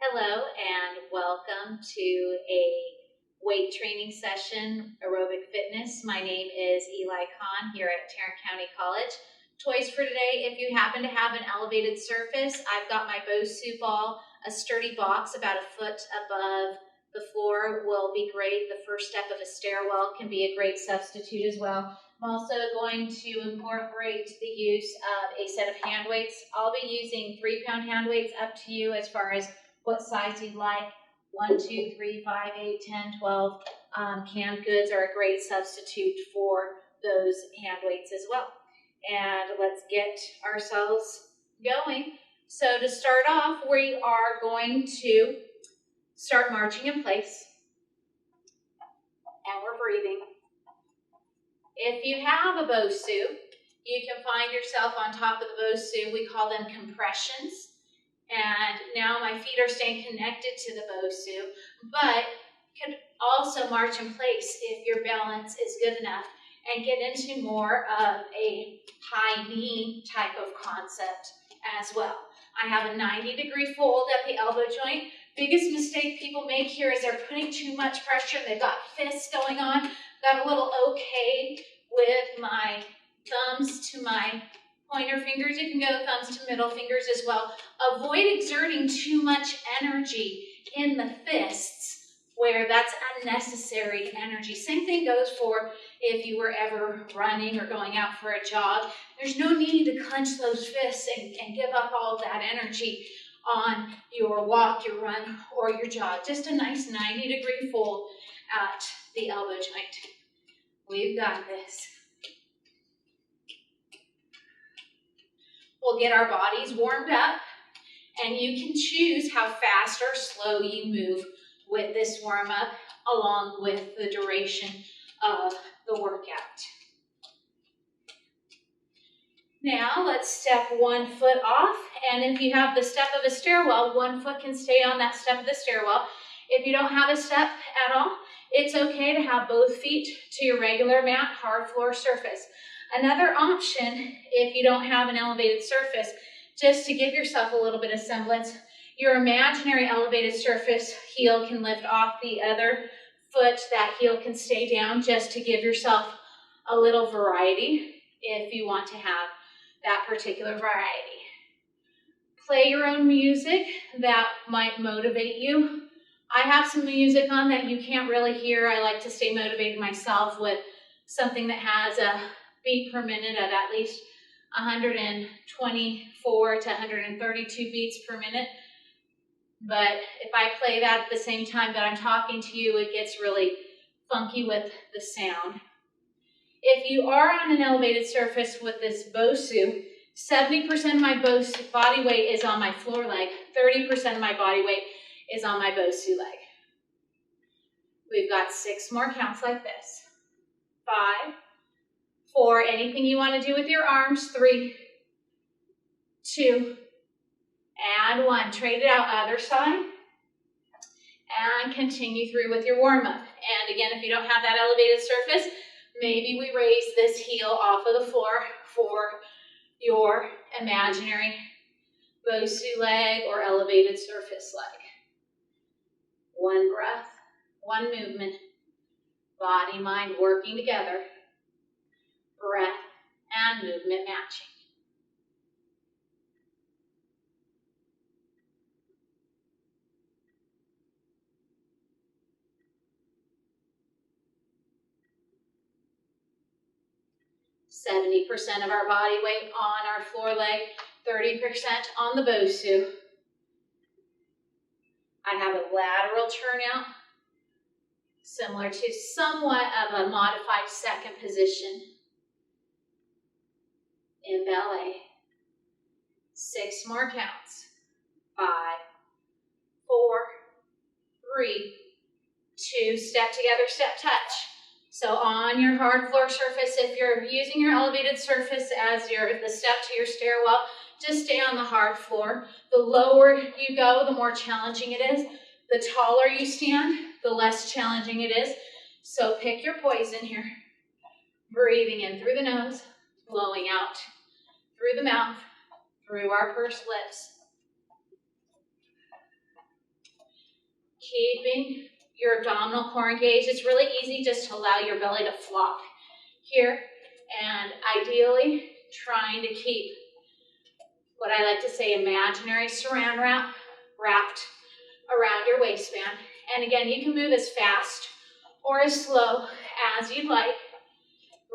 Hello and welcome to a weight training session, aerobic fitness. My name is Eli here at Tarrant County College. Toys for today, if you happen to have an elevated surface, I've got my Bosu ball, a sturdy box about a foot above the floor will be great. The first step of a stairwell can be a great substitute as well. I'm also going to incorporate the use of a set of hand weights. I'll be using 3-pound hand weights, up to you as far as what size you'd like. 1, 2, 3, 5, 8, 10, 12. Canned goods are a great substitute for those hand weights as well. And let's get ourselves going. So to start off, we are going to start marching in place. And we're breathing. If you have a Bosu, you can find yourself on top of the Bosu. We call them compressions. And now my feet are staying connected to the Bosu, but you can also march in place if your balance is good enough and get into more of a high knee type of concept as well. I have a 90-degree fold at the elbow joint. Biggest mistake people make here is they're putting too much pressure. They've got fists going on. Got a little okay with my thumbs to my pointer fingers. You can go thumbs to middle fingers as well. Avoid exerting too much energy in the fists where that's unnecessary energy. Same thing goes for if you were ever running or going out for a jog. There's no need to clench those fists and give up all of that energy on your walk, your run, or your jog. Just a nice 90-degree fold at the elbow joint. We've got this. We'll get our bodies warmed up, and you can choose how fast or slow you move with this warm-up along with the duration of the workout. Now let's step one foot off, and if you have the step of a stairwell, one foot can stay on that step of the stairwell. If you don't have a step at all, it's okay to have both feet to your regular mat, hard floor surface. Another option, if you don't have an elevated surface, just to give yourself a little bit of semblance, your imaginary elevated surface heel can lift off the other foot. That heel can stay down just to give yourself a little variety if you want to have that particular variety. Play your own music that might motivate you. I have some music on that you can't really hear. I like to stay motivated myself with something that has a beat per minute of at least 124 to 132 beats per minute. But if I play that at the same time that I'm talking to you, it gets really funky with the sound. If you are on an elevated surface with this Bosu, 70% of my Bosu body weight is on my floor leg, 30% of my body weight is on my Bosu leg. We've got 6 more counts like this. 5, 4, anything you want to do with your arms, 3, 2, and 1. Trade it out other side, and continue through with your warm-up. And again, if you don't have that elevated surface, maybe we raise this heel off of the floor for your imaginary Bosu leg or elevated surface leg. 1 breath, 1 movement, body, mind working together. Breath and movement matching. Seventy 70% of our body weight on our floor leg, 30% on the Bosu. I have a lateral turnout, similar to somewhat of a modified second position in ballet. 6 more counts. 5, 4, 3, 2, step together, step touch. So on your hard floor surface, if you're using your elevated surface as the step to your stairwell, just stay on the hard floor. The lower you go, the more challenging it is. The taller you stand, the less challenging it is. So pick your poison here. Breathing in through the nose, blowing out through the mouth, through our pursed lips. Keeping your abdominal core engaged. It's really easy just to allow your belly to flop here, and ideally trying to keep what I like to say imaginary saran wrap wrapped around your waistband. And again, you can move as fast or as slow as you'd like.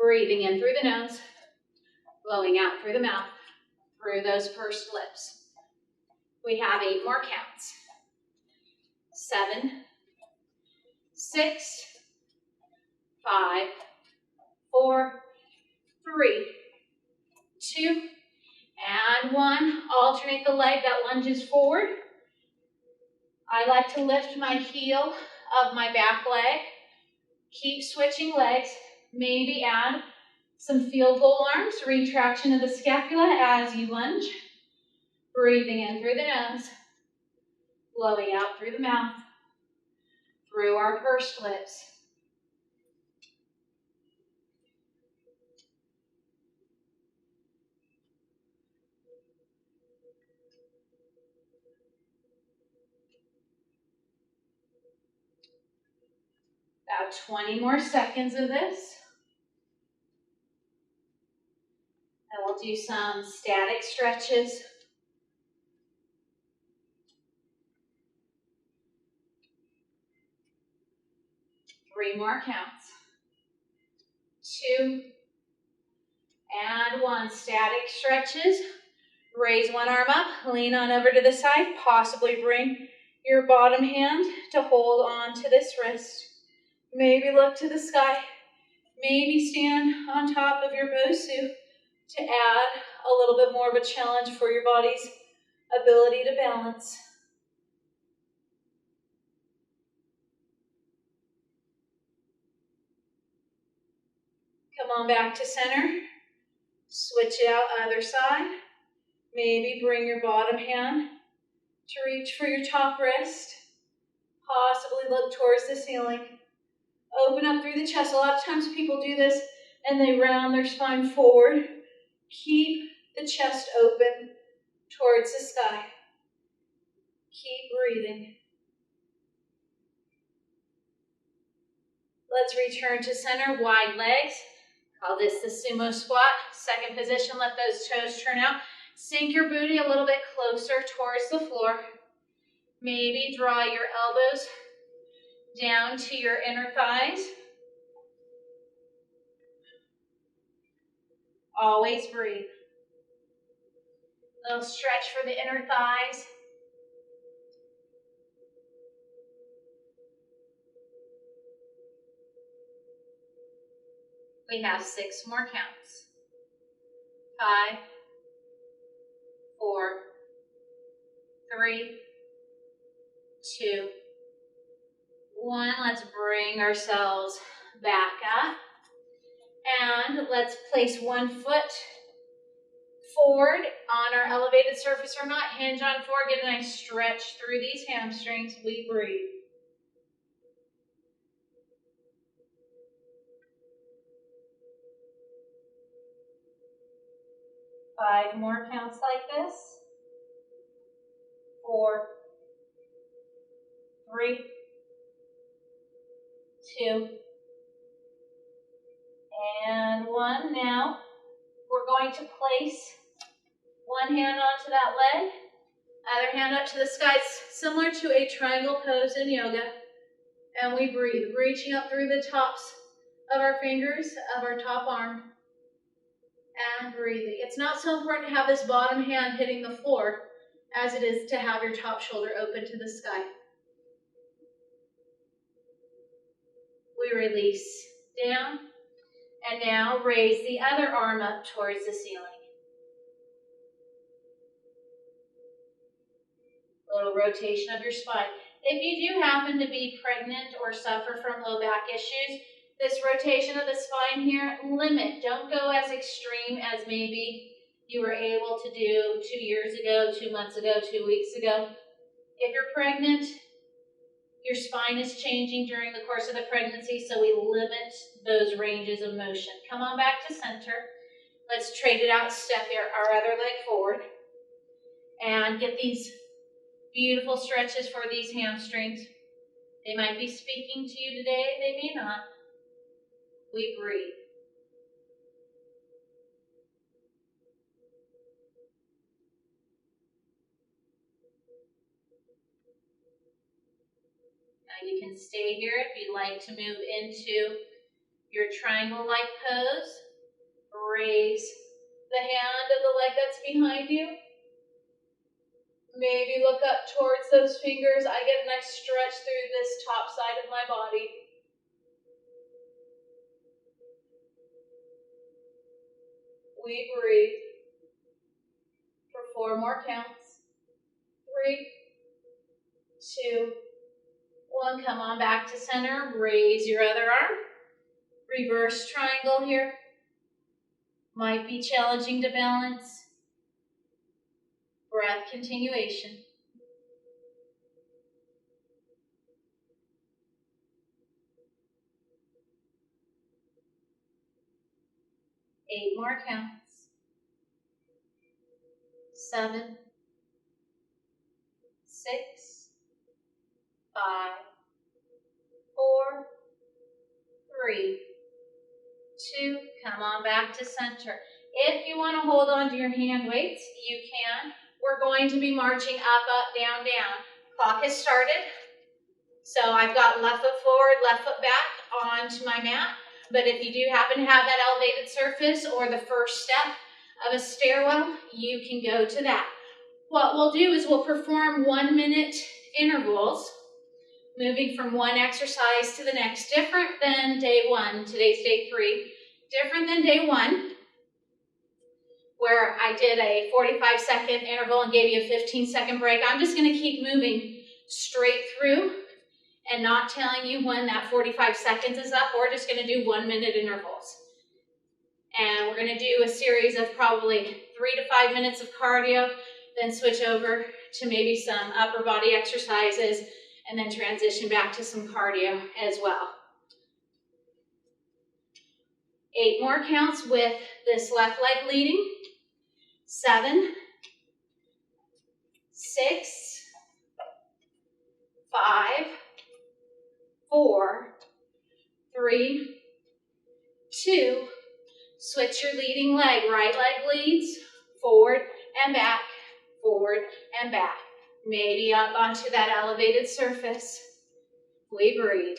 Breathing in through the nose, blowing out through the mouth, through those pursed lips. We have 8 more counts. 7, 6, 5, 4, 3, 2, and 1. Alternate the leg that lunges forward. I like to lift my heel of my back leg. Keep switching legs. Maybe add some field goal arms, retraction of the scapula as you lunge. Breathing in through the nose, blowing out through the mouth, through our pursed lips. About 20 more seconds of this. And we'll do some static stretches. 3 more counts. 2, and 1. Static stretches. Raise one arm up, lean on over to the side, possibly bring your bottom hand to hold on to this wrist. Maybe look to the sky. Maybe stand on top of your Bosu to add a little bit more of a challenge for your body's ability to balance. Come on back to center. Switch it out other side. Maybe bring your bottom hand to reach for your top wrist. Possibly look towards the ceiling. Open up through the chest. A lot of times people do this and they round their spine forward. Keep the chest open towards the sky. Keep breathing. Let's return to center, wide legs. Call this the sumo squat. Second position, let those toes turn out. Sink your booty a little bit closer towards the floor. Maybe draw your elbows down to your inner thighs. Always breathe. Little stretch for the inner thighs. We have 6 more counts. 5, 4, 3, 2, 1. Let's bring ourselves back up. And let's place one foot forward on our elevated surface or not. Hinge on forward. Get a nice stretch through these hamstrings. We breathe. Five more counts like this. 4, 3, 2, and 1. Now, we're going to place one hand onto that leg, other hand up to the sky, similar to a triangle pose in yoga. And we breathe, reaching up through the tops of our fingers of our top arm. And breathing. It's not so important to have this bottom hand hitting the floor as it is to have your top shoulder open to the sky. We release down, and now raise the other arm up towards the ceiling. Little rotation of your spine. If you do happen to be pregnant or suffer from low back issues, this rotation of the spine here, limit. Don't go as extreme as maybe you were able to do 2 years ago, 2 months ago, 2 weeks ago. If you're pregnant, your spine is changing during the course of the pregnancy, so we limit those ranges of motion. Come on back to center. Let's trade it out, step our other leg forward, and get these beautiful stretches for these hamstrings. They might be speaking to you today, they may not. We breathe. Now you can stay here if you'd like to move into your triangle-like pose. Raise the hand of the leg that's behind you. Maybe look up towards those fingers. I get a nice stretch through this top side of my body. We breathe for 4 more counts. 3, 2, 1. Come on back to center. Raise your other arm. Reverse triangle here. Might be challenging to balance. Breath continuation. Eight more counts. 7, 6, 5, 4, 3, 2. Come on back to center. If you want to hold on to your hand weights, you can. We're going to be marching up, up, down, down. Clock has started. So I've got left foot forward, left foot back onto my mat. But if you do happen to have that elevated surface or the first step of a stairwell, you can go to that. What we'll do is we'll perform 1-minute intervals, moving from one exercise to the next, different than day 1. Today's day 3. Different than day 1, where I did a 45-second interval and gave you a 15-second break. I'm just going to keep moving straight through and not telling you when that 45 seconds is up. We're just going to do 1-minute intervals. And we're going to do a series of probably 3 to 5 minutes of cardio, then switch over to maybe some upper body exercises, and then transition back to some cardio as well. 8 more counts with this left leg leading. 7, 6, 5, 4, 3, 2. Switch your leading leg. Right leg leads, forward and back, forward and back. Maybe up onto that elevated surface. We breathe.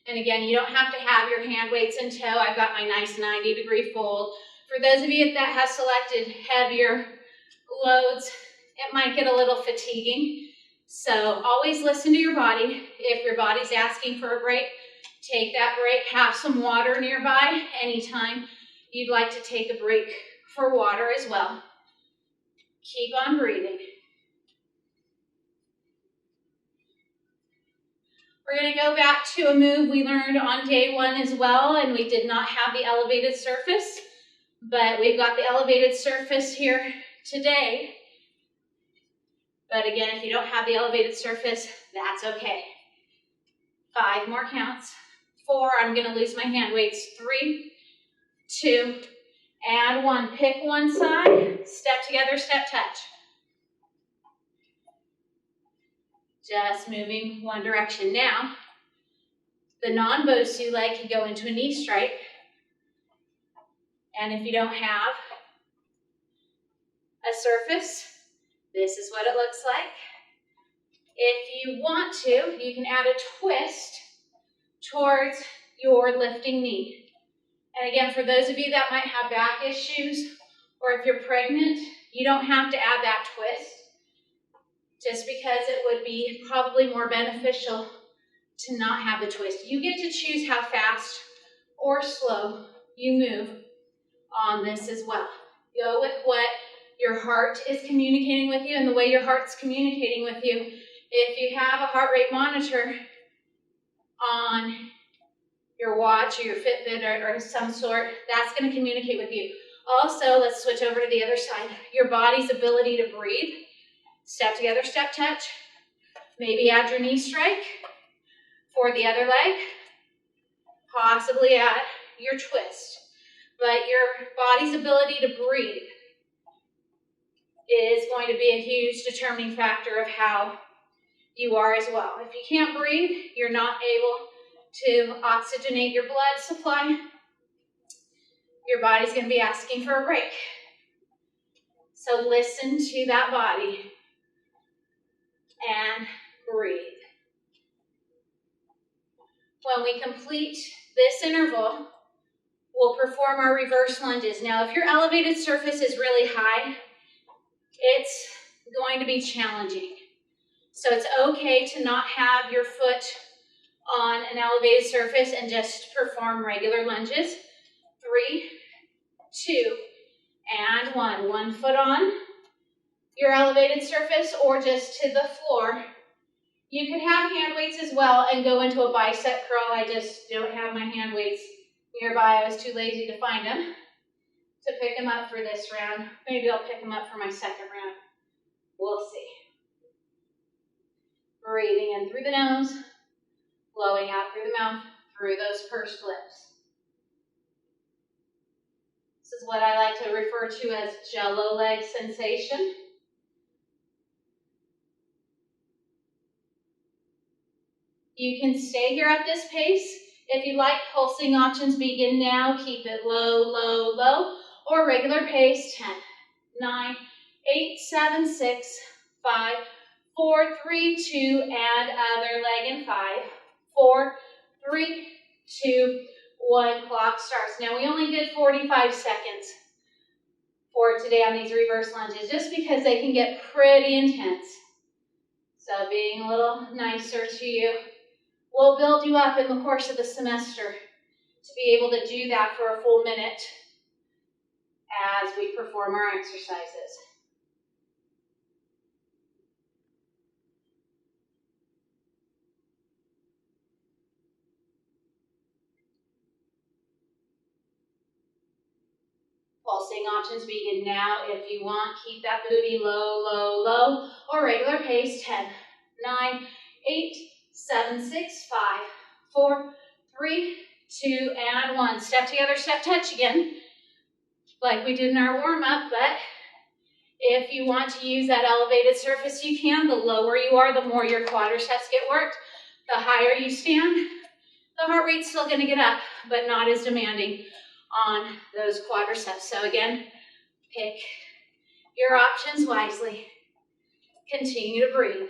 And again, you don't have to have your hand weights in tow. I've got my nice 90-degree fold. For those of you that have selected heavier loads, it might get a little fatiguing. So always listen to your body. If your body's asking for a break, take that break. Have some water nearby anytime you'd like to take a break for water as well. Keep on breathing. We're going to go back to a move we learned on day 1 as well, and we did not have the elevated surface, but we've got the elevated surface here today. But again, if you don't have the elevated surface, that's okay. 5 more counts. 4, I'm going to lose my hand weights. 3, 2, and 1. Pick one side, step together, step touch. Just moving one direction. Now, the non-Bosu leg can go into a knee strike. And if you don't have a surface, this is what it looks like. If you want to, you can add a twist towards your lifting knee. And again, for those of you that might have back issues, or if you're pregnant, you don't have to add that twist, just because it would be probably more beneficial to not have the twist. You get to choose how fast or slow you move on this as well. Go with what your heart is communicating with you and the way your heart's communicating with you. If you have a heart rate monitor on your watch or your Fitbit or some sort, that's going to communicate with you. Also, let's switch over to the other side. Your body's ability to breathe. Step together, step touch. Maybe add your knee strike for the other leg. Possibly add your twist. But your body's ability to breathe is going to be a huge determining factor of how you are as well. If you can't breathe, you're not able to oxygenate your blood supply, your body's going to be asking for a break. So listen to that body and breathe. When we complete this interval, we'll perform our reverse lunges. Now, if your elevated surface is really high, it's going to be challenging. So it's okay to not have your foot on an elevated surface and just perform regular lunges. 3, 2, and 1. One foot on your elevated surface or just to the floor. You could have hand weights as well and go into a bicep curl. I just don't have my hand weights nearby. I was too lazy to find them to pick them up for this round. Maybe I'll pick them up for my second round. We'll see. Breathing in through the nose, blowing out through the mouth, through those pursed lips. This is what I like to refer to as jello leg sensation. You can stay here at this pace. If you like, pulsing options begin now. Keep it low, low, low, or regular pace. 10, 9, 8, 7, 6, 5, 4, 3, 2, and other leg in 5, 4, 3, 2, 1. Clock starts. Now we only did 45 seconds for today on these reverse lunges, just because they can get pretty intense. So being a little nicer to you. We'll build you up in the course of the semester to be able to do that for a full minute as we perform our exercises. Pulsing options begin now. If you want, keep that booty low, low, low, or regular pace. 10, 9, 8, 7, 6, 5, 4, 3, 2, and 1. Step together, step touch again, like we did in our warm-up, but if you want to use that elevated surface, you can. The lower you are, the more your quadriceps get worked. The higher you stand, the heart rate's still going to get up, but not as demanding on those quadriceps. So again, pick your options wisely. Continue to breathe.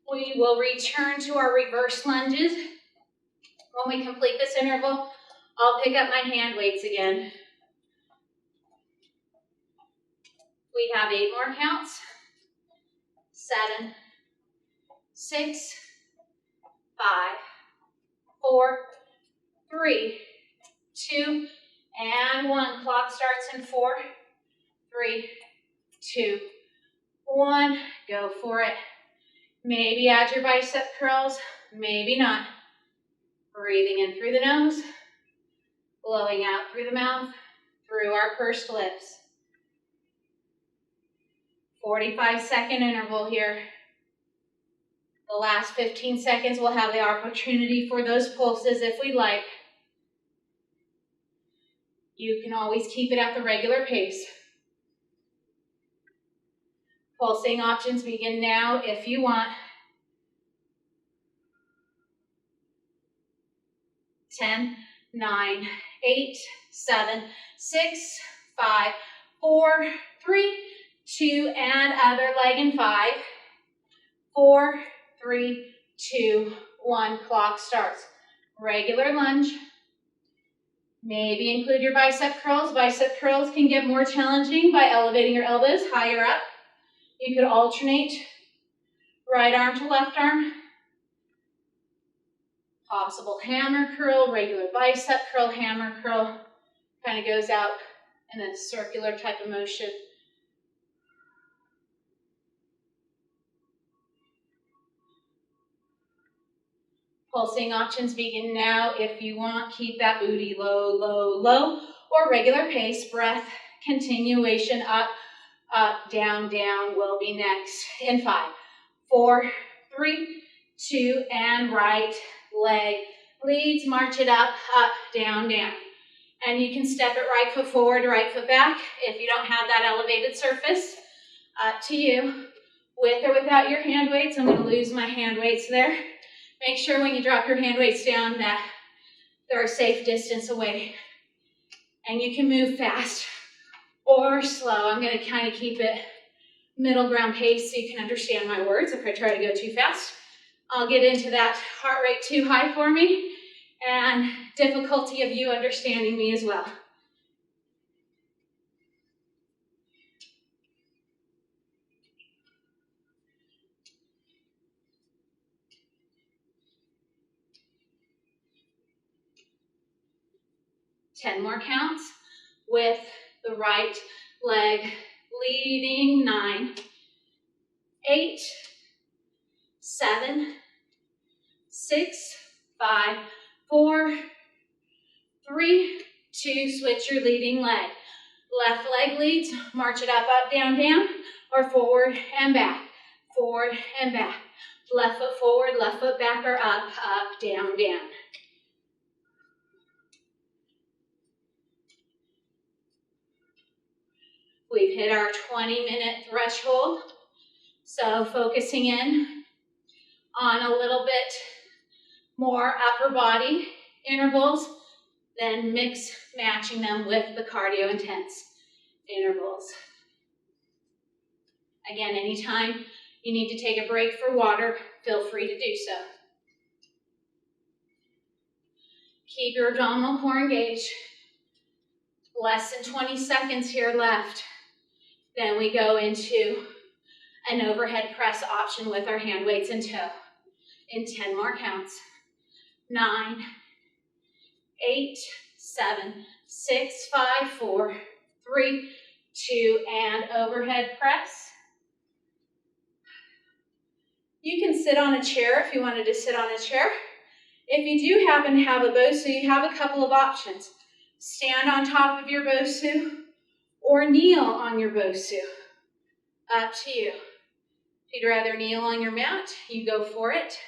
We will return to our reverse lunges. When we complete this interval, I'll pick up my hand weights again. We have 8 more counts. 7, 6, 5, 4, 3, 2, and 1. Clock starts in 4, 3, 2, 1. Go for it. Maybe add your bicep curls, maybe not. Breathing in through the nose, blowing out through the mouth, through our pursed lips. 45-second interval here. The last 15 seconds we'll have the opportunity for those pulses if we'd like. You can always keep it at the regular pace. Pulsing options begin now if you want. 10, 9, 8, 7, 6, 5, 4, 3, 2, and other leg in 5, 4, 3, 2, 1. Clock starts. Regular lunge. Maybe include your bicep curls. Bicep curls can get more challenging by elevating your elbows higher up. You could alternate right arm to left arm. Possible hammer curl, regular bicep curl, hammer curl. Kind of goes out in a circular type of motion. Pulsing options begin now. If you want, keep that booty low, low, low, or regular pace. Breath, continuation, up, up, down, down will be next. In 5, 4, 3, 2, and right leg leads. March it up, up, down, down. And you can step it right foot forward, right foot back. If you don't have that elevated surface, up to you. With or without your hand weights, I'm going to lose my hand weights there. Make sure when you drop your hand weights down that they're a safe distance away. And you can move fast or slow. I'm going to kind of keep it middle ground pace so you can understand my words. If I try to go too fast, I'll get into that heart rate too high for me and difficulty of you understanding me as well. Ten more counts with the right leg leading. 9, 8, 7, 6, 5, 4, 3, 2, switch your leading leg. Left leg leads, march it up, up, down, down, or forward and back, forward and back. Left foot forward, left foot back, or up, up, down, down. We've hit our 20-minute threshold, so focusing in on a little bit more upper body intervals, then matching them with the cardio intense intervals. Again, anytime you need to take a break for water, feel free to do so. Keep your abdominal core engaged. Less than 20 seconds here left. Then we go into an overhead press option with our hand weights in tow. In 10 more counts. 9, 8, 7, 6, 5, 4, 3, 2, and overhead press. You can sit on a chair if you wanted to sit on a chair. If you do happen to have a BOSU, you have a couple of options. Stand on top of your BOSU or kneel on your BOSU. Up to you. If you'd rather kneel on your mat, you go for it.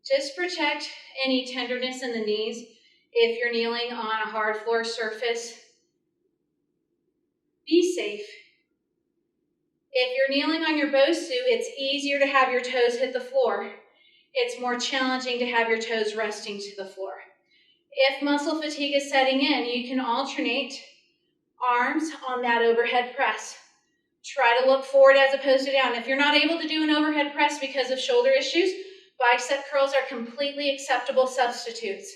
Just protect any tenderness in the knees if you're kneeling on a hard floor surface. Be safe. If you're kneeling on your BOSU, it's easier to have your toes hit the floor. It's more challenging to have your toes resting to the floor. If muscle fatigue is setting in, you can alternate arms on that overhead press. Try to look forward as opposed to down. If you're not able to do an overhead press because of shoulder issues, bicep curls are completely acceptable substitutes.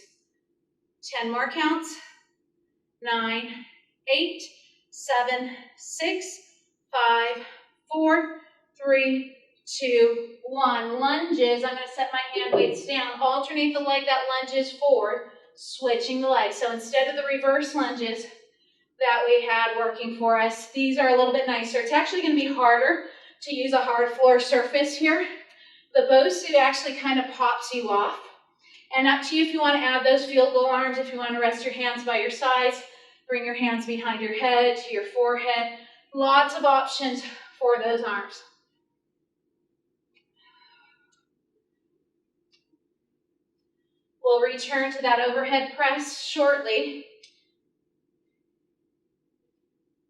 10 more counts. 9, 8, 7, 6, 5, 4, 3, 2, 1. Lunges. I'm going to set my hand weights down. Alternate the leg that lunges forward, switching the leg. So instead of the reverse lunges that we had working for us, these are a little bit nicer. It's actually going to be harder to use a hard floor surface here. The BOSU actually kind of pops you off. And up to you if you want to add those field goal arms, if you want to rest your hands by your sides, bring your hands behind your head to your forehead. Lots of options for those arms. We'll return to that overhead press shortly.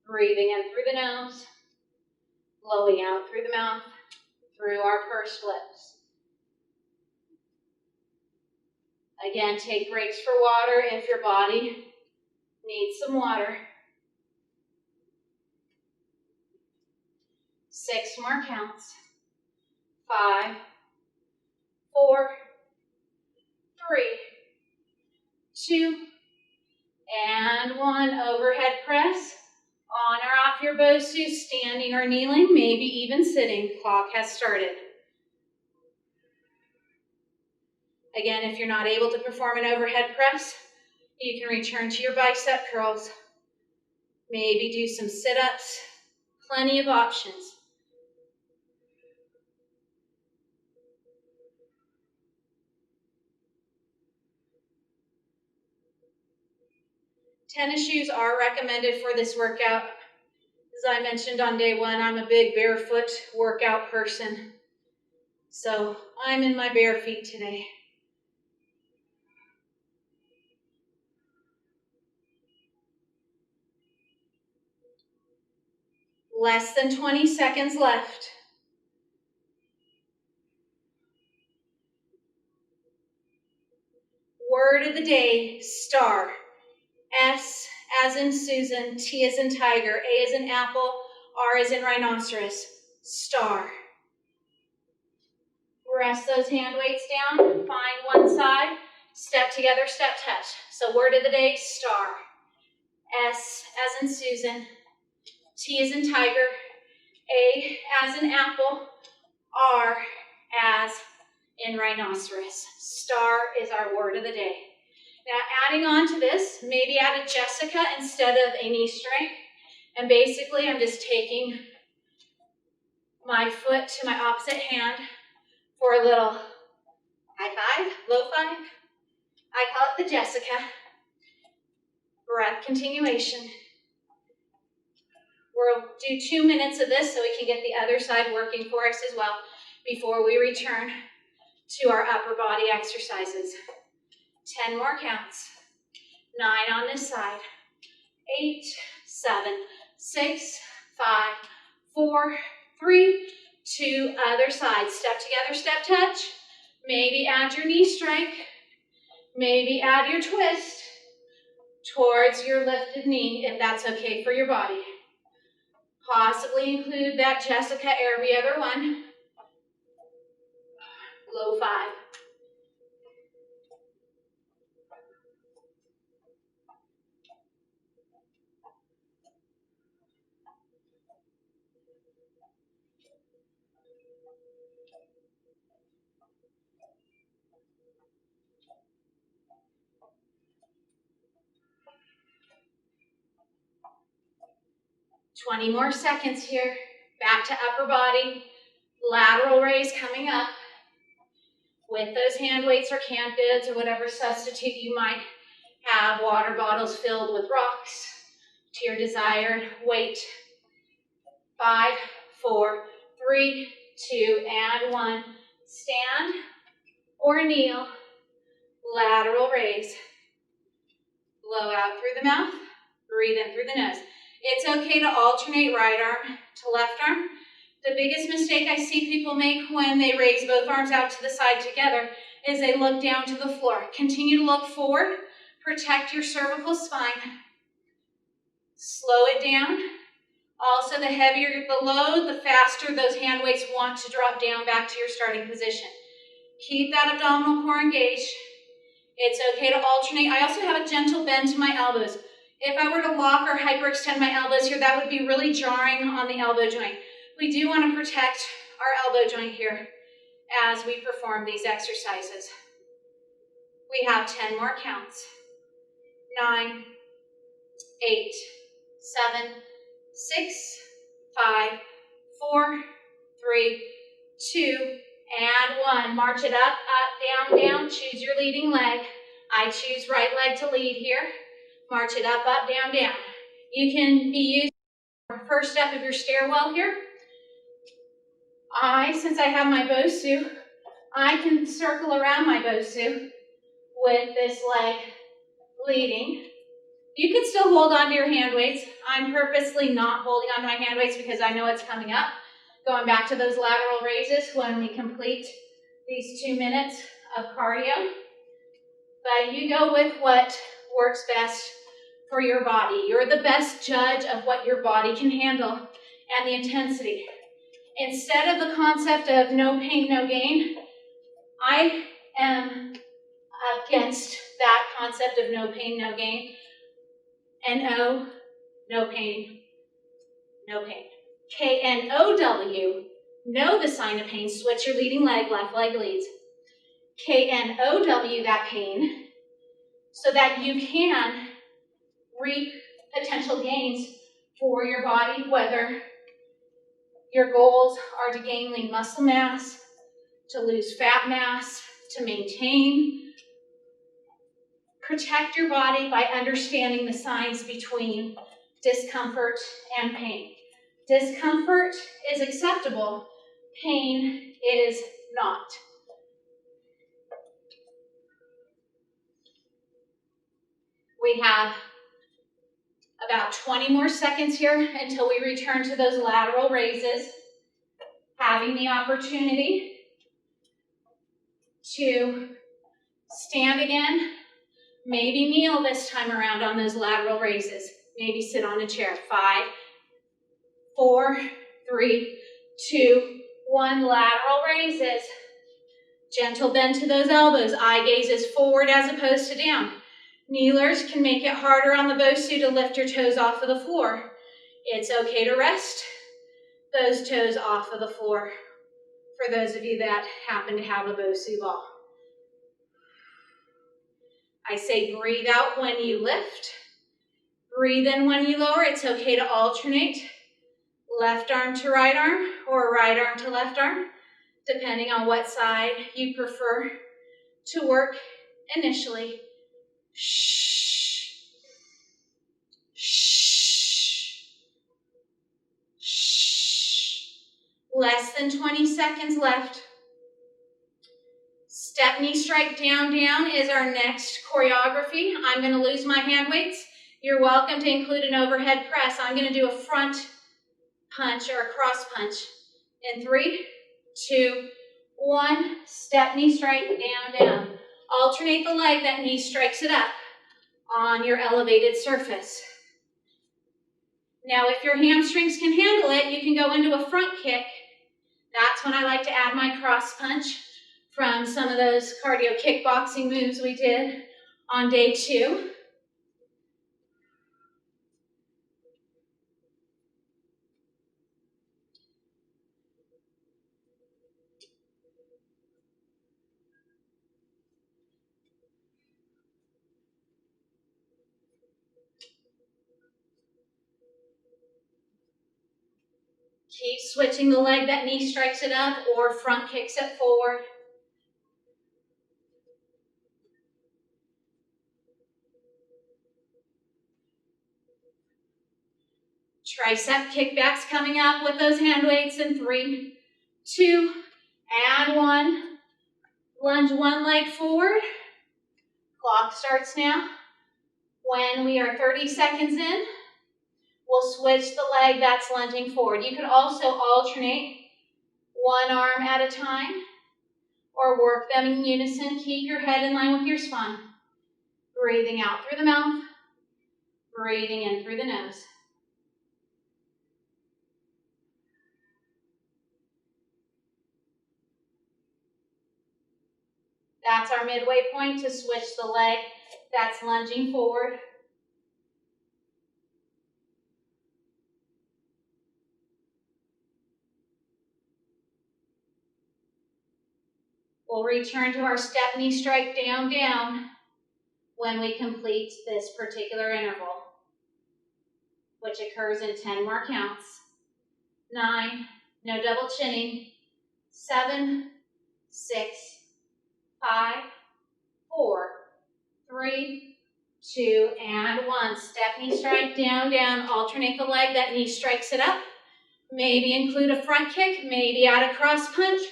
Breathing in through the nose, blowing out through the mouth, through our pursed lips. Again, take breaks for water if your body needs some water. 6 more counts. 5, 4, 3, 2, and 1. Overhead press. On or off your BOSU, standing or kneeling, maybe even sitting. Clock has started. Again, if you're not able to perform an overhead press, you can return to your bicep curls. Maybe do some sit-ups. Plenty of options. Tennis shoes are recommended for this workout. As I mentioned on day one, I'm a big barefoot workout person. So I'm in my bare feet today. Less than 20 seconds left. Word of the day, star. S as in Susan, T as in tiger, A as in apple, R as in rhinoceros. Star. Rest those hand weights down. Find one side. Step together, step touch. So word of the day, star. S as in Susan, T as in tiger, A as in apple, R as in rhinoceros. Star is our word of the day. Now adding on to this, maybe add a Jessica instead of a knee strength. And basically I'm just taking my foot to my opposite hand for a little high five, low five. I call it the Jessica. Breath continuation. We'll do 2 minutes of this so we can get the other side working for us as well before we return to our upper body exercises. 10 more counts. 9 on this side. 8, 7, 6, 5, 4, 3, 2, other side. Step together, step touch. Maybe add your knee strike. Maybe add your twist towards your lifted knee if that's okay for your body. Possibly include that Jessica every other one. Low five. Twenty more seconds here. Back to upper body. Lateral raise coming up. With those hand weights or camp goods or whatever substitute you might have, water bottles filled with rocks to your desired weight. 5, 4, 3, 2, and 1. Stand or kneel. Lateral raise. Blow out through the mouth. Breathe in through the nose. It's okay to alternate right arm to left arm. The biggest mistake I see people make when they raise both arms out to the side together is they look down to the floor. Continue to look forward. Protect your cervical spine. Slow it down. Also, the heavier the load, the faster those hand weights want to drop down back to your starting position. Keep that abdominal core engaged. It's okay to alternate. I also have a gentle bend to my elbows. If I were to lock or hyperextend my elbows here, that would be really jarring on the elbow joint. We do want to protect our elbow joint here as we perform these exercises. We have 10 more counts. 9, 8, 7, 6, 5, 4, 3, 2, and 1. March it up, up, down, down. Choose your leading leg. I choose right leg to lead here. March it up, up, down, down. You can be using the first step of your stairwell here. Since I have my Bosu, I can circle around my Bosu with this leg leading. You can still hold on to your hand weights. I'm purposely not holding on to my hand weights because I know it's coming up. Going back to those lateral raises when we complete these 2 minutes of cardio. But you go with what works best for your body. You're the best judge of what your body can handle and the intensity. Instead of the concept of no pain, no gain, I am against that concept of no pain, no gain. N-O, no pain, no pain. K-N-O-W, know the sign of pain, switch your leading leg, left leg leads. K-N-O-W, that pain, so that you can reap potential gains for your body, whether your goals are to gain lean muscle mass, to lose fat mass, to maintain Protect your body by understanding the signs between discomfort and pain. Discomfort is acceptable, pain is not. We have about 20 more seconds here until we return to those lateral raises. Having the opportunity to stand again, maybe kneel this time around on those lateral raises. Maybe sit on a chair. 5, 4, 3, 2, 1. Lateral raises. Gentle bend to those elbows. Eye gaze is forward as opposed to down. Kneelers can make it harder on the BOSU to lift your toes off of the floor. It's okay to rest those toes off of the floor for those of you that happen to have a BOSU ball. I say breathe out when you lift. Breathe in when you lower. It's okay to alternate left arm to right arm or right arm to left arm, depending on what side you prefer to work initially. Shh. Shh. Shh. Less than 20 seconds left. Step knee strike down, down is our next choreography. I'm going to lose my hand weights. You're welcome to include an overhead press. I'm going to do a front punch or a cross punch. In 3, 2, 1. Step knee strike down, down. Alternate the leg that knee strikes it up on your elevated surface. Now, if your hamstrings can handle it, you can go into a front kick. That's when I like to add my cross punch from some of those cardio kickboxing moves we did on day 2. Keep switching the leg that knee strikes it up or front kicks it forward. Tricep kickbacks coming up with those hand weights in 3, 2, and 1. Lunge one leg forward. Clock starts now. When we are 30 seconds in, we'll switch the leg that's lunging forward. You could also alternate one arm at a time or work them in unison. Keep your head in line with your spine. Breathing out through the mouth, breathing in through the nose. That's our midway point to switch the leg that's lunging forward. We'll return to our step knee strike down, down when we complete this particular interval, which occurs in 10 more counts. 9, no double chinning. 7, 6, 5, 4, 3, 2, and 1. Step knee strike down, down. Alternate the leg that knee strikes it up. Maybe include a front kick, maybe add a cross punch.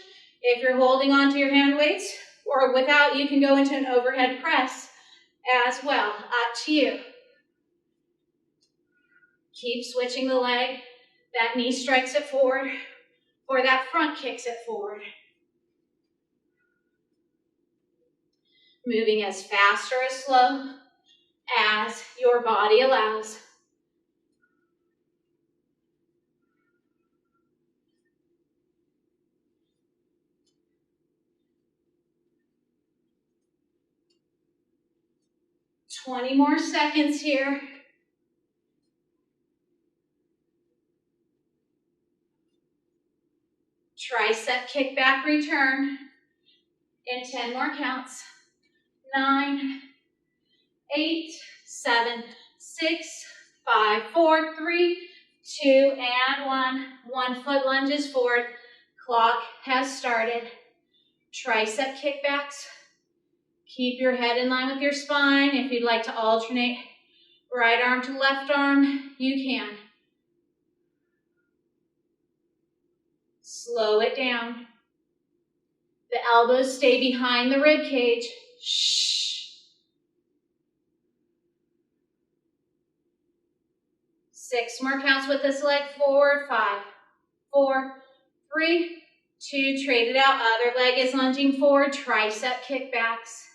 If you're holding on to your hand weights, or without, you can go into an overhead press as well. Up to you. Keep switching the leg. That knee strikes it forward, or that front kicks it forward. Moving as fast or as slow as your body allows. $20 more seconds here. Tricep kickback return in 10 more counts. 9, 8, 7, 6, 5, 4, 3, 2, and 1. 1 foot lunges forward. Clock has started. Tricep kickbacks Keep your head in line with your spine. If you'd like to alternate right arm to left arm, you can. Slow it down. The elbows stay behind the rib cage. Shh. 6 more counts with this leg forward. 5, 4, 3, 2. Trade it out. Other leg is lunging forward. Tricep kickbacks.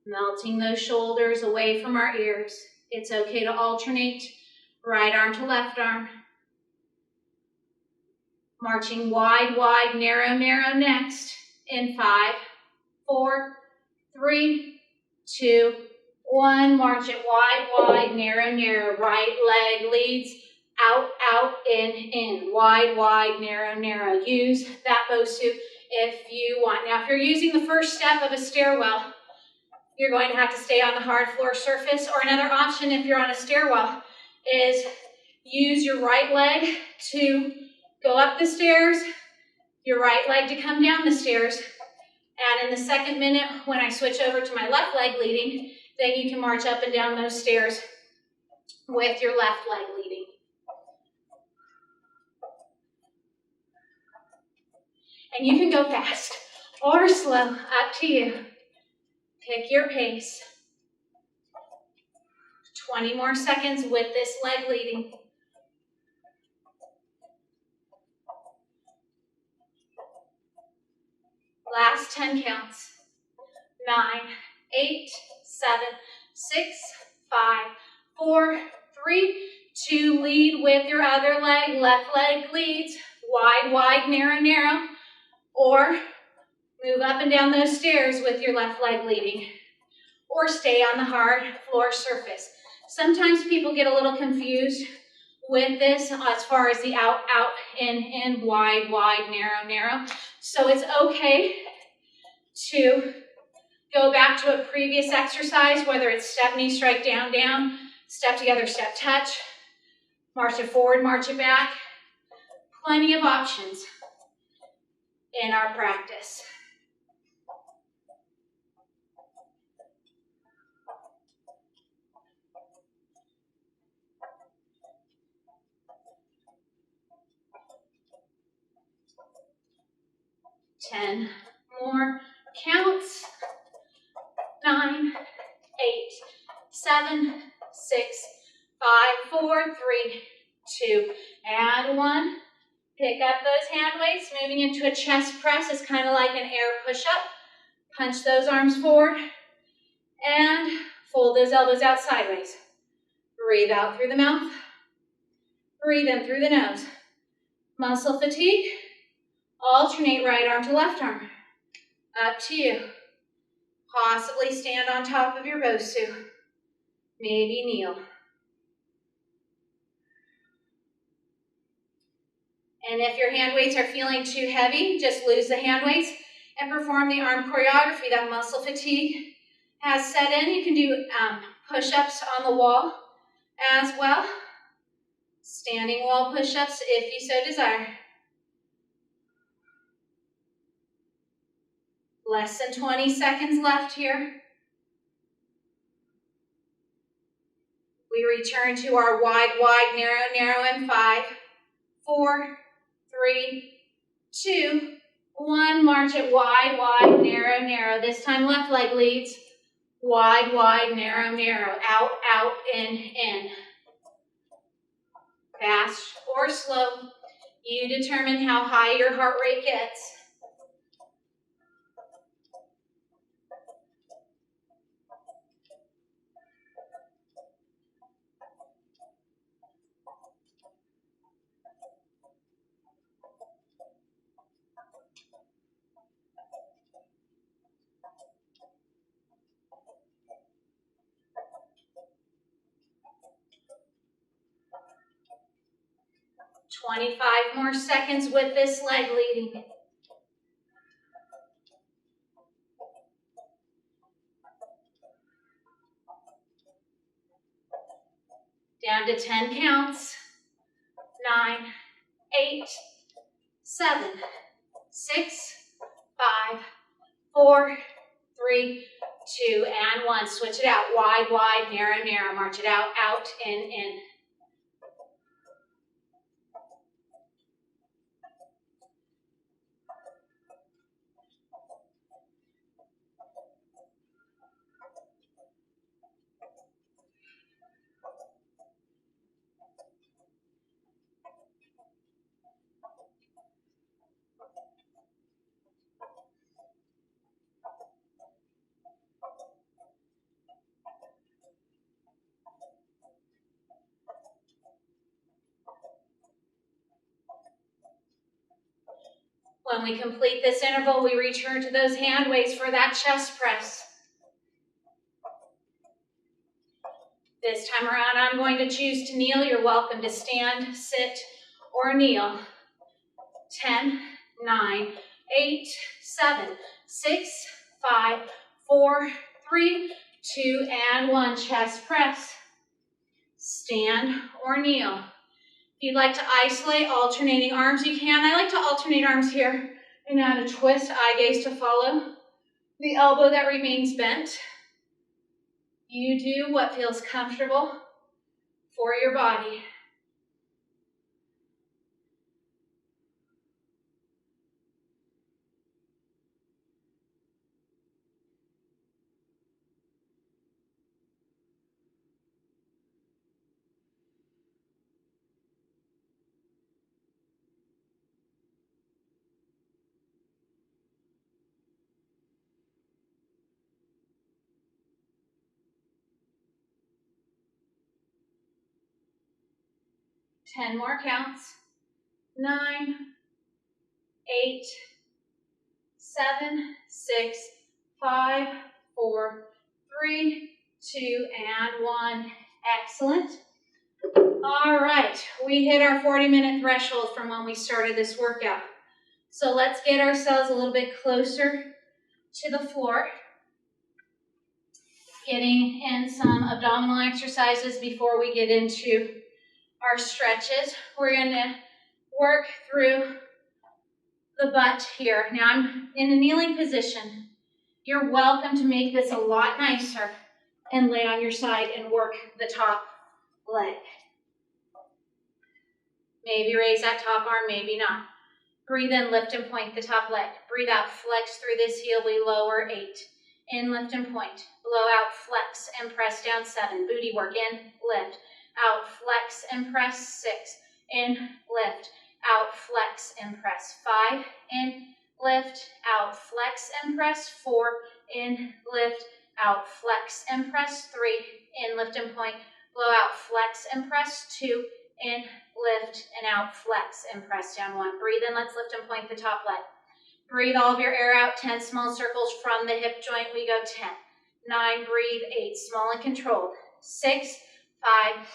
Melting those shoulders away from our ears. It's okay to alternate right arm to left arm. Marching wide, wide, narrow, narrow next. In 5, 4, 3, 2, 1. March it wide, wide, narrow, narrow. Right leg leads out, out, in. Wide, wide, narrow, narrow. Use that Bosu if you want. Now, if you're using the first step of a stairwell, you're going to have to stay on the hard floor surface, or another option if you're on a stairwell is use your right leg to go up the stairs, your right leg to come down the stairs, and in the second minute when I switch over to my left leg leading, then you can march up and down those stairs with your left leg leading. And you can go fast or slow, up to you. Pick your pace. 20 more seconds with this leg leading. Last 10 counts. 9, 8, 7, 6, 5, 4, 3, 2. Lead with your other leg. Left leg leads. Wide, wide, narrow, narrow. Or move up and down those stairs with your left leg leading. Or stay on the hard floor surface. Sometimes people get a little confused with this as far as the out, out, in, wide, wide, narrow, narrow. So it's okay to go back to a previous exercise, whether it's step, knee, strike, down, down, step together, step, touch, march it forward, march it back. Plenty of options in our practice. Ten more counts. 9, 8, 7, 6, 5, 4, 3, 2, and 1. Pick up those hand weights. Moving into a chest press is kind of like an air push-up. Punch those arms forward and fold those elbows out sideways. Breathe out through the mouth. Breathe in through the nose. Muscle fatigue. Alternate right arm to left arm. Up to you. Possibly stand on top of your Bosu. Maybe kneel. And if your hand weights are feeling too heavy, just lose the hand weights and perform the arm choreography. That muscle fatigue has set in. You can do push-ups on the wall as well. Standing wall push-ups if you so desire. Less than 20 seconds left here. We return to our wide, wide, narrow, narrow in 5, 4, 3, 2, 1. March it wide, wide, narrow, narrow. This time left leg leads. Wide, wide, narrow, narrow. Out, out, in. Fast or slow. You determine how high your heart rate gets. "25 more seconds with this leg leading. Down to 10 counts. 9, 8, 7, 6, 5, 4, 3, 2, and 1. Switch it out. Wide, wide, narrow, narrow. March it out, out, in. When we complete this interval, we return to those hand weights for that chest press. This time around, I'm going to choose to kneel. You're welcome to stand, sit, or kneel. 10, 9, 8, 7, 6, 5, 4, 3, 2, and 1. Chest press. Stand or kneel. If you'd like to isolate alternating arms, you can. I like to alternate arms here. And now to twist, eye gaze to follow. The elbow that remains bent. You do what feels comfortable for your body. Ten more counts. 9, 8, 7, 6, 5, 4, 3, 2, and 1. Excellent. All right, we hit our 40-minute threshold from when we started this workout. So let's get ourselves a little bit closer to the floor. Getting in some abdominal exercises before we get into our stretches. We're going to work through the butt here. Now I'm in a kneeling position. You're welcome to make this a lot nicer and lay on your side and work the top leg. Maybe raise that top arm, maybe not. Breathe in, lift and point the top leg. Breathe out, flex through this heel, we lower 8. In, lift and point. Blow out, flex and press down 7. Booty work, in, lift. Out, flex and press 6. In, lift. Out, flex and press 5. In, lift. Out, flex and press 4. In, lift. Out, flex and press 3. In, lift and point. Blow out, flex and press 2. In, lift, and out, flex, and press down 1. Breathe in, let's lift and point the top leg. Breathe all of your air out, 10 small circles from the hip joint, we go 10. 9, breathe, 8, small and controlled. 6, 5,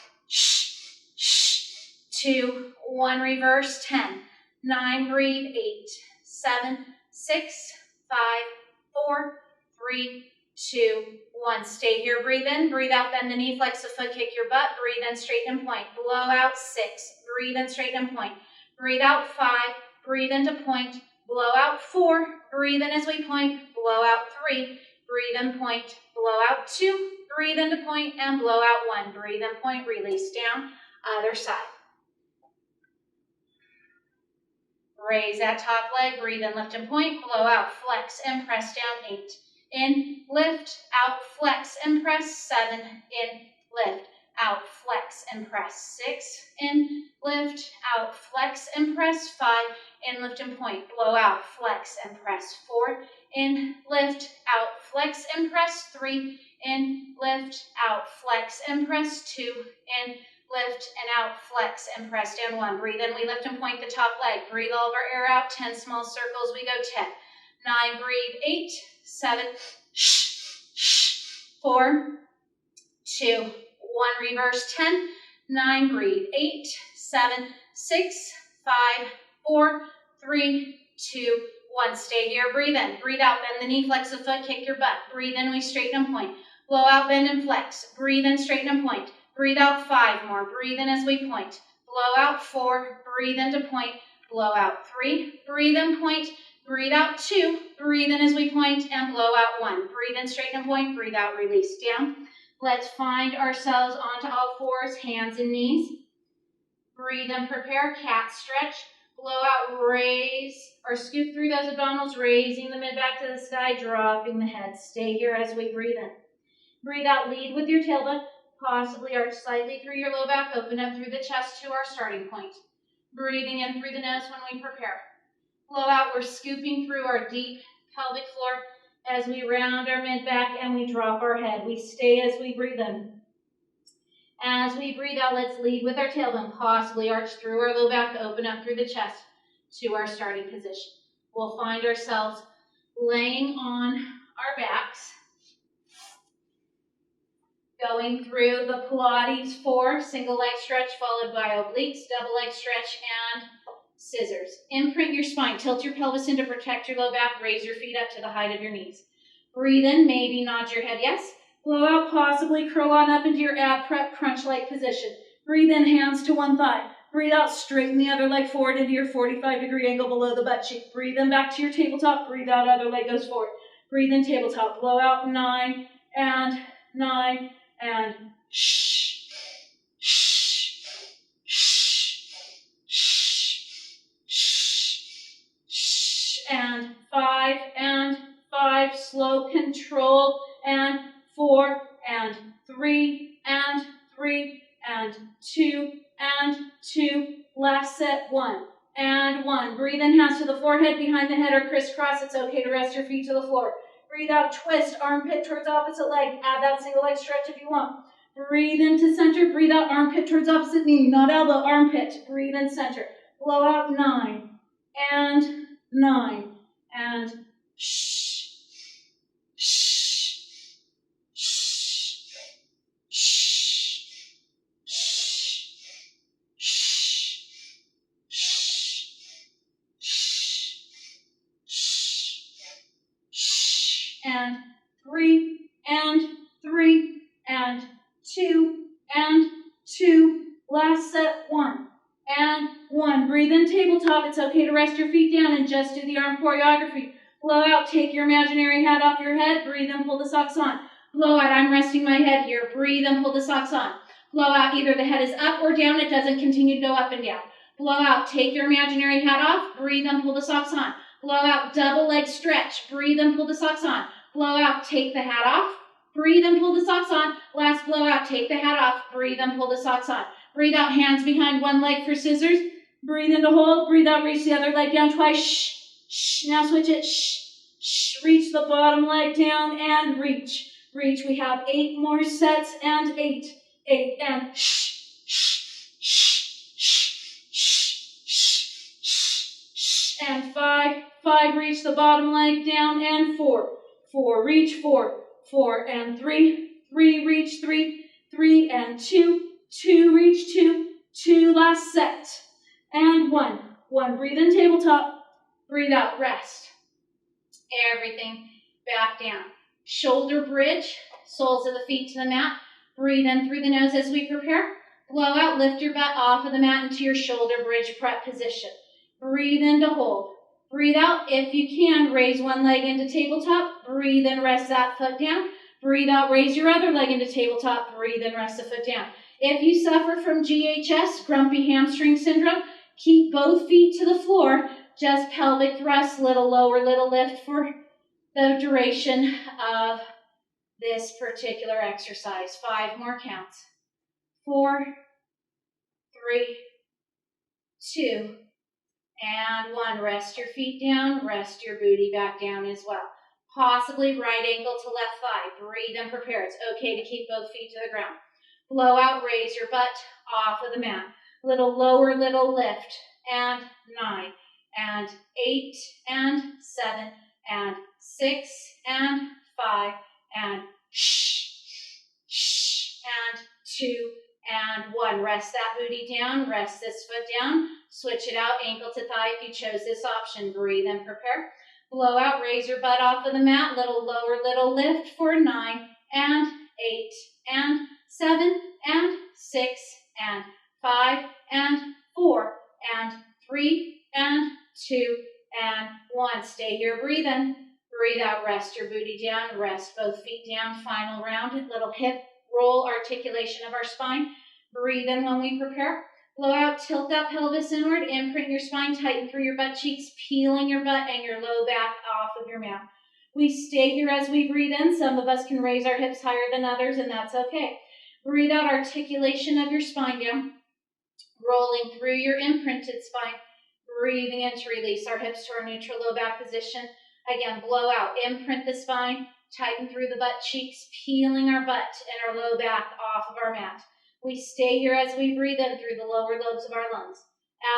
2, 1, reverse, 10. 9, breathe, 8, 7, 6, 5, 4, 3, 2, 1. Stay here, breathe in, breathe out, bend the knee, flex the foot, kick your butt, breathe in, straighten and point. Blow out 6, breathe in, straighten and point. Breathe out 5, breathe into point. Blow out 4, breathe in as we point. Blow out 3, breathe in, point. Blow out 2, breathe into point, and blow out 1. Breathe in, point, release down, other side. Raise that top leg, breathe in, lift and point. Blow out, flex and press down 8. In, lift, out, flex, and press 7. In, lift, out, flex, and press 6. In, lift, out, flex, and press 5. In, lift, and point. Blow out, flex, and press 4. In, lift, out, flex, and press 3. In, lift, out, flex, and press 2. In, lift, and out, flex, and press down 1. Breathe in, we lift and point the top leg. Breathe all of our air out, 10 small circles, we go 10. 9, breathe, 8, 7, 4, 2, 1, reverse 10, 9, breathe, 8, 7, 6, 5, 4, 3, 2, 1. Stay here, breathe in, breathe out, bend the knee, flex the foot, kick your butt. Breathe in, we straighten and point. Blow out, bend and flex. Breathe in, straighten and point. Breathe out 5 more. Breathe in as we point. Blow out 4. Breathe into point. Blow out 3. Breathe in, point. Breathe out 2. Breathe in as we point, and blow out 1. Breathe in, straighten and point. Breathe out, release. Down. Let's find ourselves onto all fours, hands and knees. Breathe in, prepare, cat stretch. Blow out, raise, or scoop through those abdominals, raising the mid back to the sky, dropping the head. Stay here as we breathe in. Breathe out, lead with your tailbone, possibly arch slightly through your low back, open up through the chest to our starting point. Breathing in through the nose when we prepare. Blow out, we're scooping through our deep pelvic floor as we round our mid back and we drop our head. We stay as we breathe in. As we breathe out, let's lead with our tailbone, possibly arch through our low back, open up through the chest to our starting position. We'll find ourselves laying on our backs, going through the Pilates 4, single leg stretch followed by obliques, double leg stretch, and scissors. Imprint your spine, tilt your pelvis in to protect your low back, raise your feet up to the height of your knees. Breathe in, maybe nod your head yes. Blow out, possibly curl on up into your ab prep crunch-like position. Breathe in, hands to one thigh. Breathe out, straighten the other leg forward into your 45-degree angle below the butt cheek. Breathe in back to your tabletop. Breathe out, other leg goes forward. Breathe in, tabletop. Blow out, 9, and 9, and shh, shh, shh, shh, shh, and 5, and 5, slow, controlled, and 4, and 3, and 3, and 2, and 2, last set, 1, and 1. Breathe in, hands to the forehead, behind the head, or crisscross. It's okay to rest your feet to the floor. Breathe out, twist, armpit towards opposite leg. Add that single leg stretch if you want. Breathe into center, breathe out, armpit towards opposite knee, not elbow, armpit. Breathe in center. Blow out, 9, and 9, and shh, shh, shh, shh, shh, shh, shh, and 3, and 3, and 2, and 2, last set, 1, and 1. Breathe in, tabletop. It's okay to rest your feet down and just do the arm choreography. Blow out, take your imaginary hat off your head. Breathe in, pull the socks on. Blow out, I'm resting my head here. Breathe in, pull the socks on. Blow out, either the head is up or down. It doesn't continue to go up and down. Blow out, take your imaginary hat off. Breathe in, pull the socks on. Blow out, double leg stretch. Breathe in, pull the socks on. Blow out, take the hat off. Breathe in, pull the socks on. Last blow out, take the hat off. Breathe in, pull the socks on. Breathe out, hands behind one leg for scissors. Breathe in to hold. Breathe out, reach the other leg down twice. Shh, shh. Now switch it. Shh, shh. Reach the bottom leg down and reach. Reach. We have 8 more sets and 8, 8, and shh, shh, shh, shh, shh, shh, shh, and 5, 5. Reach the bottom leg down and 4, 4. Reach 4, 4, and 3, 3. Reach 3, 3, and 2, 2. Reach 2, 2. Last set. And 1, 1. Breathe in, tabletop. Breathe out, rest. Everything back down. Shoulder bridge, soles of the feet to the mat. Breathe in through the nose as we prepare. Blow out, lift your butt off of the mat into your shoulder bridge prep position. Breathe in to hold. Breathe out, if you can, raise one leg into tabletop. Breathe in, rest that foot down. Breathe out, raise your other leg into tabletop. Breathe in, rest the foot down. If you suffer from GHS, grumpy hamstring syndrome, keep both feet to the floor. Just pelvic thrust, little lower, little lift for the duration of this particular exercise. 5 more counts. 4, 3, 2, and 1. Rest your feet down. Rest your booty back down as well. Possibly right ankle to left thigh. Breathe and prepare. It's okay to keep both feet to the ground. Blow out, raise your butt off of the mat. Little lower, little lift. And 9, and 8, and 7, and 6, and 5, and shh, shh, and 2, and 1. Rest that booty down. Rest this foot down. Switch it out, ankle to thigh if you chose this option. Breathe and prepare. Blow out, raise your butt off of the mat. Little lower, little lift for 9, and 8, and 7, and 6, and 5, and 4, and 3, and 2, and 1. Stay here, breathe in. Breathe out, rest your booty down, rest both feet down. Final round, little hip roll articulation of our spine. Breathe in when we prepare. Blow out, tilt that pelvis inward, imprint your spine, tighten through your butt cheeks, peeling your butt and your low back off of your mat. We stay here as we breathe in. Some of us can raise our hips higher than others, and that's okay. Breathe out, articulation of your spine down, rolling through your imprinted spine. Breathing in to release our hips to our neutral low back position. Again, blow out, imprint the spine, tighten through the butt cheeks, peeling our butt and our low back off of our mat. We stay here as we breathe in through the lower lobes of our lungs.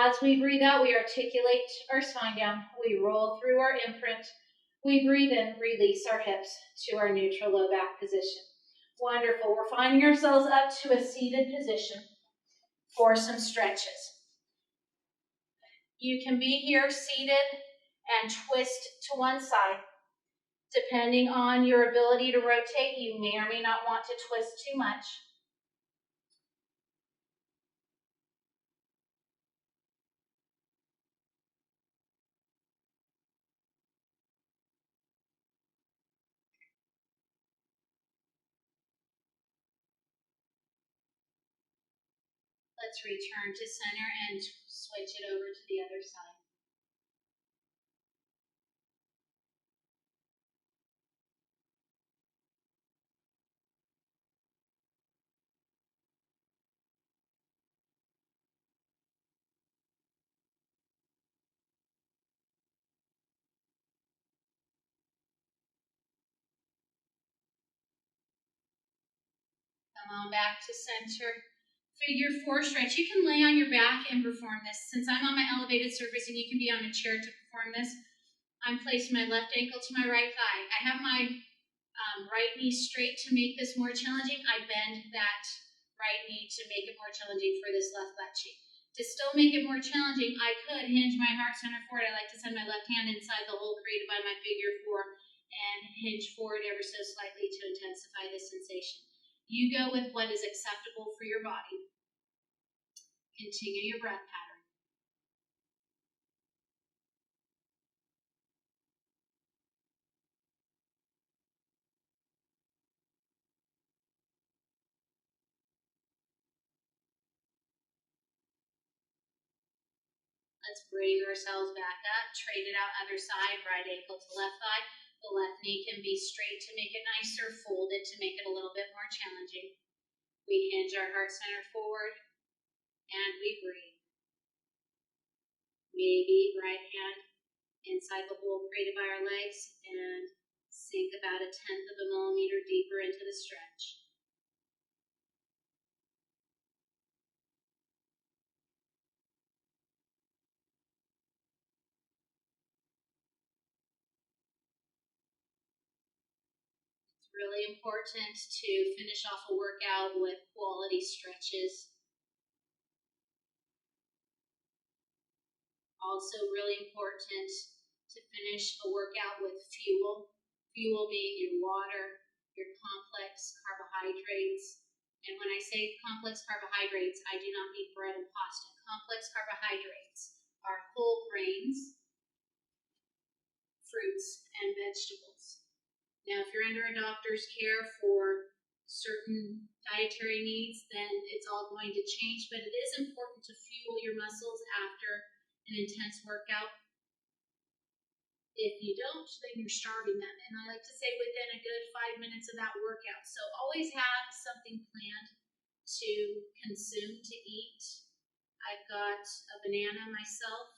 As we breathe out, we articulate our spine down. We roll through our imprint. We breathe in, release our hips to our neutral low back position. Wonderful. We're finding ourselves up to a seated position for some stretches. You can be here seated and twist to one side. Depending on your ability to rotate, you may or may not want to twist too much. Let's return to center and switch it over to the other side. Come on back to center. Figure 4 stretch. You can lay on your back and perform this. Since I'm on my elevated surface and you can be on a chair to perform this, I'm placing my left ankle to my right thigh. I have my right knee straight to make this more challenging. I bend that right knee to make it more challenging for this left butt cheek. To still make it more challenging, I could hinge my heart center forward. I like to send my left hand inside the hole created by my figure 4 and hinge forward ever so slightly to intensify the sensation. You go with what is acceptable for your body. Continue your breath pattern. Let's bring ourselves back up. Trade it out other side, right ankle to left thigh. The left knee can be straight to make it nicer, folded to make it a little bit more challenging. We hinge our heart center forward, and we breathe. Maybe right hand inside the hole created by our legs, and sink about 1/10 of a millimeter deeper into the stretch. Really important to finish off a workout with quality stretches. Also really important to finish a workout with fuel. Fuel being your water, your complex carbohydrates. And when I say complex carbohydrates, I do not mean bread and pasta. Complex carbohydrates are whole grains, fruits, and vegetables. Now, if you're under a doctor's care for certain dietary needs, then it's all going to change, but it is important to fuel your muscles after an intense workout. If you don't, then you're starving them. And I like to say within a good 5 minutes of that workout. So always have something planned to consume, to eat. I've got a banana myself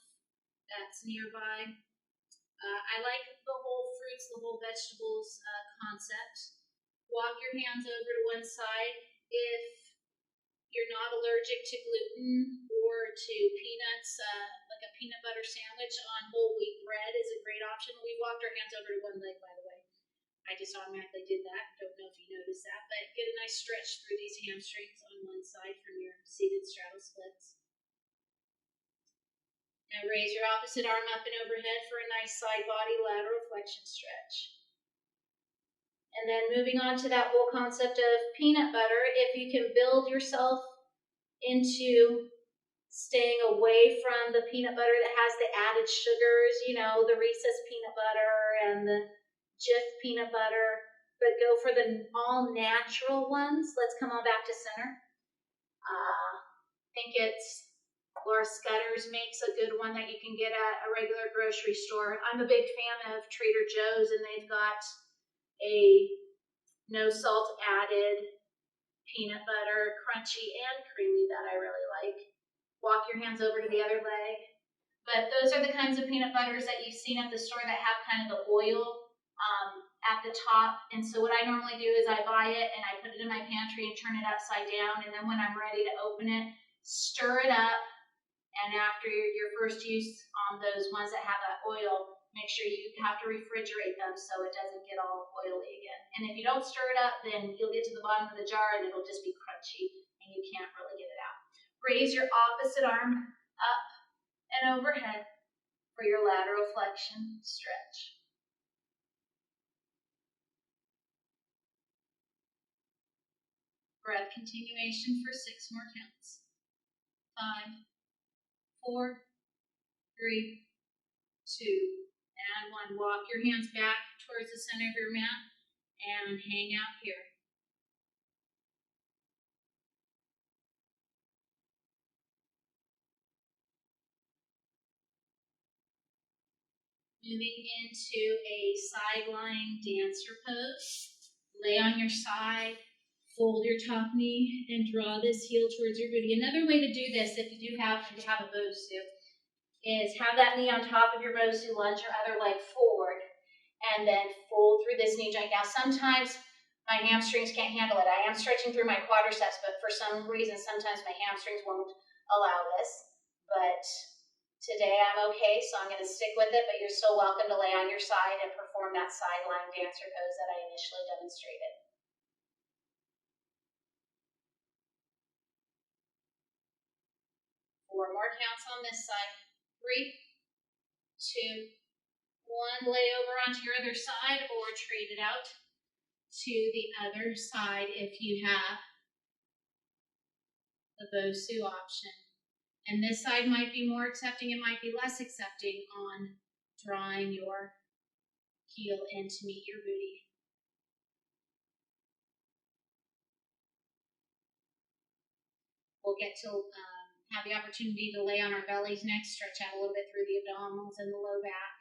that's nearby. I like the whole fruits, the whole vegetables concept. Walk your hands over to one side. If you're not allergic to gluten or to peanuts, like a peanut butter sandwich on whole wheat bread is a great option. We walked our hands over to one leg, by the way. I just automatically did that. Don't know if you noticed that, but get a nice stretch through these hamstrings on one side from your seated straddle splits. Now raise your opposite arm up and overhead for a nice side body lateral flexion stretch. And then moving on to that whole concept of peanut butter, if you can build yourself into staying away from the peanut butter that has the added sugars, you know, the Reese's peanut butter and the Jif peanut butter, but go for the all natural ones. Let's come on back to center. I think it's Laura Scudder's makes a good one that you can get at a regular grocery store. I'm a big fan of Trader Joe's, and they've got a no salt added peanut butter, crunchy and creamy, that I really like. Walk your hands over to the other leg. But those are the kinds of peanut butters that you've seen at the store that have kind of the oil at the top. And so what I normally do is I buy it and I put it in my pantry and turn it upside down. And then when I'm ready to open it, stir it up. And after your first use on those ones that have that oil, make sure you have to refrigerate them so it doesn't get all oily again. And if you don't stir it up, then you'll get to the bottom of the jar and it'll just be crunchy and you can't really get it out. Raise your opposite arm up and overhead for your lateral flexion stretch. Breath continuation for 6 more counts. 5, 4, 3, 2, and 1. Walk your hands back towards the center of your mat and hang out here. Moving into a side lying dancer pose. Lay on your side, fold your top knee, and draw this heel towards your booty. Another way to do this, if you do happen to have a Bosu, is have that knee on top of your Bosu, lunge your other leg forward, and then fold through this knee joint. Now, sometimes my hamstrings can't handle it. I am stretching through my quadriceps, but for some reason, sometimes my hamstrings won't allow this. But today I'm okay, so I'm going to stick with it, but you're still welcome to lay on your side and perform that side lying dancer pose that I initially demonstrated. Four more counts on this side. 3, 2, 1. Lay over onto your other side or trade it out to the other side if you have the Bosu option. And this side might be more accepting, it might be less accepting on drawing your heel in to meet your booty. We'll get to have the opportunity to lay on our bellies next, stretch out a little bit through the abdominals and the low back,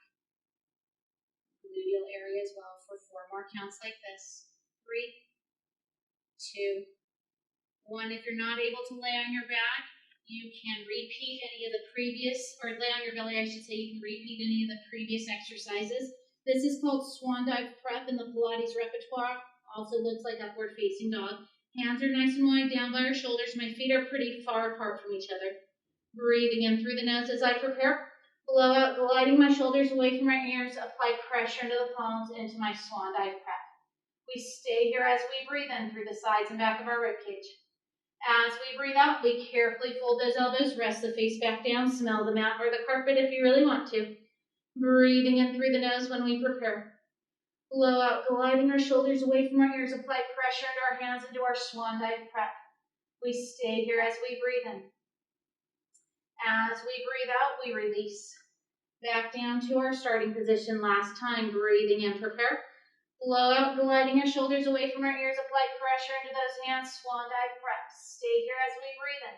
gluteal area as well for 4 more counts like this. 3, 2, 1. If you're not able to lay on your back, you can repeat any of the previous, or lay on your belly, I should say, you can repeat any of the previous exercises. This is called swan dive prep in the Pilates repertoire. Also looks like upward facing dog. Hands are nice and wide down by our shoulders. My feet are pretty far apart from each other. Breathing in through the nose as I prepare. Blow out, gliding my shoulders away from my ears. Apply pressure into the palms into my swan dive prep. We stay here as we breathe in through the sides and back of our ribcage. As we breathe out, we carefully fold those elbows, rest the face back down, smell the mat or the carpet if you really want to. Breathing in through the nose when we prepare. Blow out, gliding our shoulders away from our ears, apply pressure into our hands into our swan dive prep. We stay here as we breathe in. As we breathe out, we release. Back down to our starting position last time, breathing in, prepare. Blow out, gliding our shoulders away from our ears, apply pressure into those hands, swan dive prep. Stay here as we breathe in.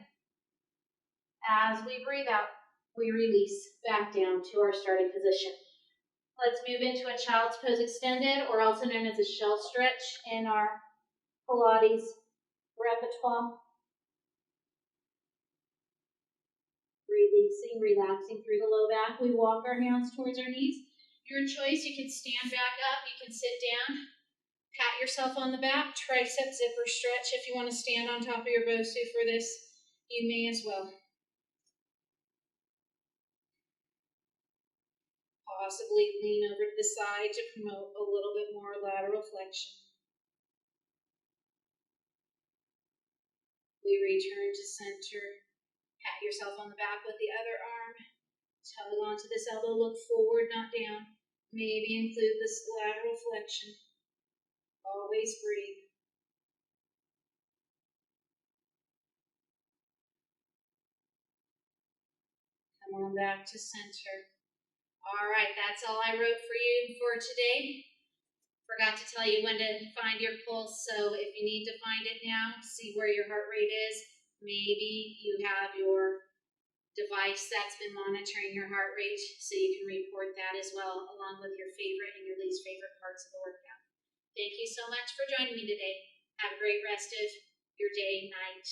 As we breathe out, we release back down to our starting position. Let's move into a child's pose extended, or also known as a shell stretch in our Pilates repertoire. Releasing, relaxing through the low back. We walk our hands towards our knees. Your choice, you can stand back up, you can sit down, pat yourself on the back, tricep zipper stretch. If you want to stand on top of your Bosu for this, you may as well. Possibly lean over to the side to promote a little bit more lateral flexion. We return to center. Pat yourself on the back with the other arm. Tug onto this elbow, look forward, not down. Maybe include this lateral flexion. Always breathe. Come on back to center. All right, that's all I wrote for you for today. Forgot to tell you when to find your pulse, so if you need to find it now, see where your heart rate is. Maybe you have your device that's been monitoring your heart rate, so you can report that as well, along with your favorite and your least favorite parts of the workout. Thank you so much for joining me today. Have a great rest of your day, night,